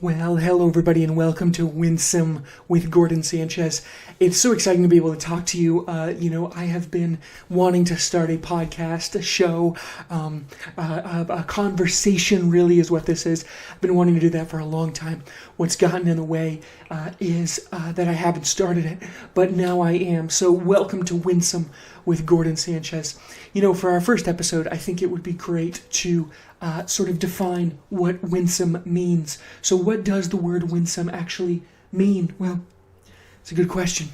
Well, hello everybody and welcome to Winsome with Gordon Sanchez. It's so exciting to be able to talk to you. I have been wanting to start a podcast, a show, a conversation really is what this is. I've been wanting to do that for a long time. What's gotten in the way is that I haven't started it, but now I am. So welcome to Winsome with Gordon Sanchez. For our first episode, I think it would be great to sort of define what winsome means. So what does the word winsome actually mean? Well, it's a good question.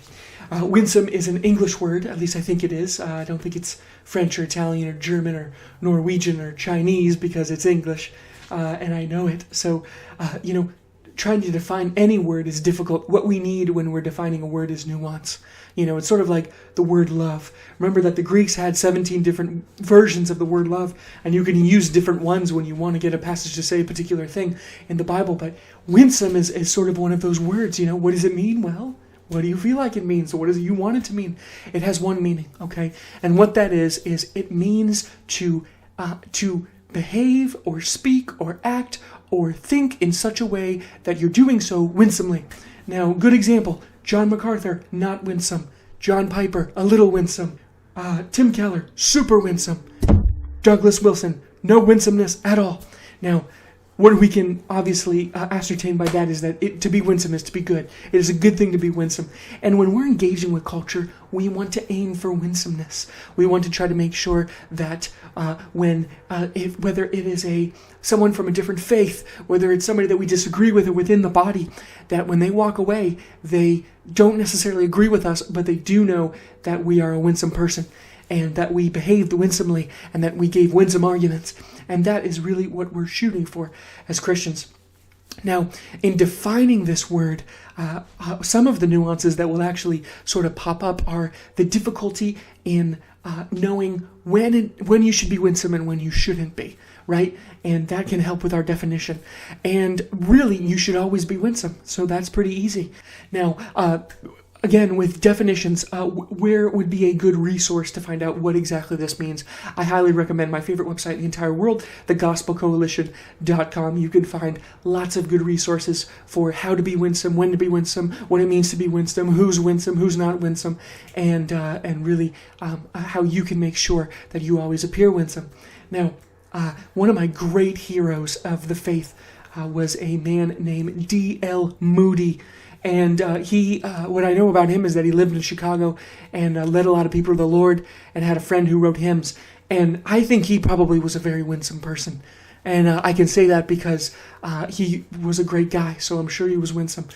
Winsome is an English word, at least I think it is. I don't think it's French or Italian or German or Norwegian or Chinese because it's English, and I know it. So, trying to define any word is difficult. What we need when we're defining a word is nuance. It's sort of like the word love. Remember that the Greeks had 17 different versions of the word love, and you can use different ones when you want to get a passage to say a particular thing in the Bible. But winsome is sort of one of those words. What does it mean? Well, what do you feel like it means? What does you want it to mean? It has one meaning, okay? And what that is it means to behave or speak or act or think in such a way that you're doing so winsomely. Now, good example, John MacArthur, not winsome. John Piper, a little winsome. Tim Keller, super winsome. Douglas Wilson, no winsomeness at all. Now, what we can obviously ascertain by that is that to be winsome is to be good. It is a good thing to be winsome. And when we're engaging with culture, we want to aim for winsomeness. We want to try to make sure that whether it is someone from a different faith, whether it's somebody that we disagree with or within the body, that when they walk away, they don't necessarily agree with us, but they do know that we are a winsome person, and that we behaved winsomely, and that we gave winsome arguments. And that is really what we're shooting for as Christians. Now, in defining this word, some of the nuances that will actually sort of pop up are the difficulty in knowing when you should be winsome and when you shouldn't be, right? And that can help with our definition. And really, you should always be winsome. So that's pretty easy. Now, again, with definitions, where would be a good resource to find out what exactly this means? I highly recommend my favorite website in the entire world, thegospelcoalition.com. You can find lots of good resources for how to be winsome, when to be winsome, what it means to be winsome, who's not winsome, and really how you can make sure that you always appear winsome. Now, one of my great heroes of the faith was a man named D.L. Moody. And what I know about him is that he lived in Chicago and led a lot of people to the Lord and had a friend who wrote hymns. And I think he probably was a very winsome person. And I can say that because he was a great guy, so I'm sure he was winsome.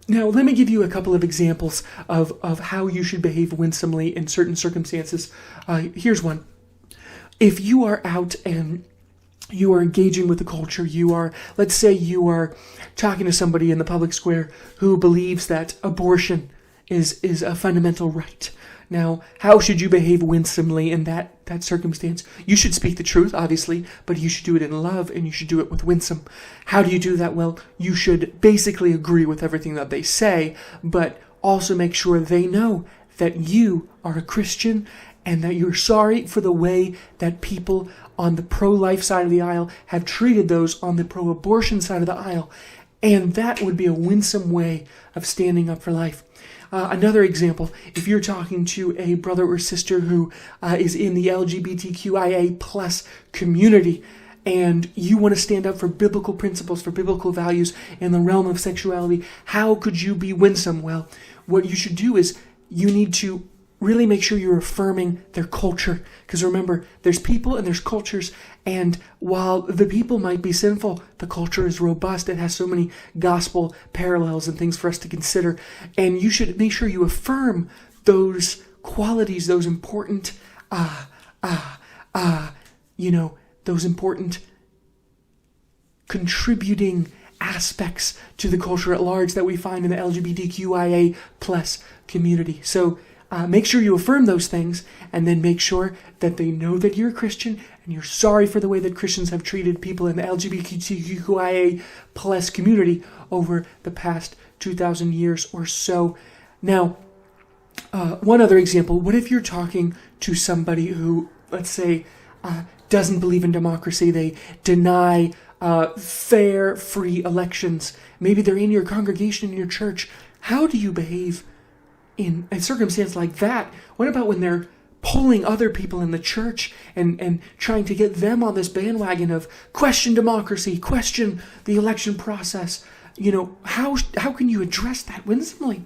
Now, let me give you a couple of examples of how you should behave winsomely in certain circumstances. Here's one. If you are out and you are engaging with the culture, let's say you are talking to somebody in the public square who believes that abortion is a fundamental right. Now, how should you behave winsomely in that circumstance? You should speak the truth, obviously, but you should do it in love and you should do it with winsome. How do you do that? Well, you should basically agree with everything that they say, but also make sure they know that you are a Christian and that you're sorry for the way that people on the pro-life side of the aisle have treated those on the pro-abortion side of the aisle. And that would be a winsome way of standing up for life. Another example, if you're talking to a brother or sister who is in the LGBTQIA plus community, and you want to stand up for biblical principles, for biblical values in the realm of sexuality, how could you be winsome? Well, what you should do is you need to really make sure you're affirming their culture. Because remember, there's people and there's cultures, and while the people might be sinful, the culture is robust. It has so many gospel parallels and things for us to consider. And you should make sure you affirm those qualities, those important, those important contributing aspects to the culture at large that we find in the LGBTQIA plus community. So make sure you affirm those things, and then make sure that they know that you're a Christian and you're sorry for the way that Christians have treated people in the LGBTQIA plus community over the past 2,000 years or so. Now, one other example, what if you're talking to somebody who, let's say, doesn't believe in democracy, they deny fair, free elections. Maybe they're in your congregation, in your church. How do you behave in a circumstance like that? What about when they're pulling other people in the church and trying to get them on this bandwagon of question democracy, question the election process? How can you address that winsomely?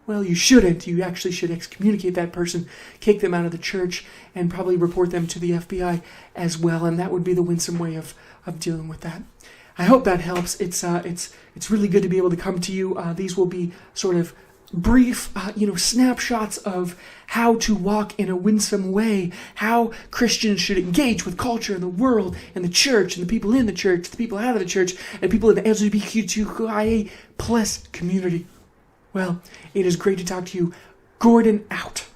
Well, you shouldn't. You actually should excommunicate that person, kick them out of the church, and probably report them to the FBI as well. And that would be the winsome way of dealing with that. I hope that helps. It's really good to be able to come to you. These will be sort of brief, snapshots of how to walk in a winsome way, how Christians should engage with culture and the world and the church and the people in the church, the people out of the church, and people in the LGBTQIA plus community. Well, it is great to talk to you. Gordon out.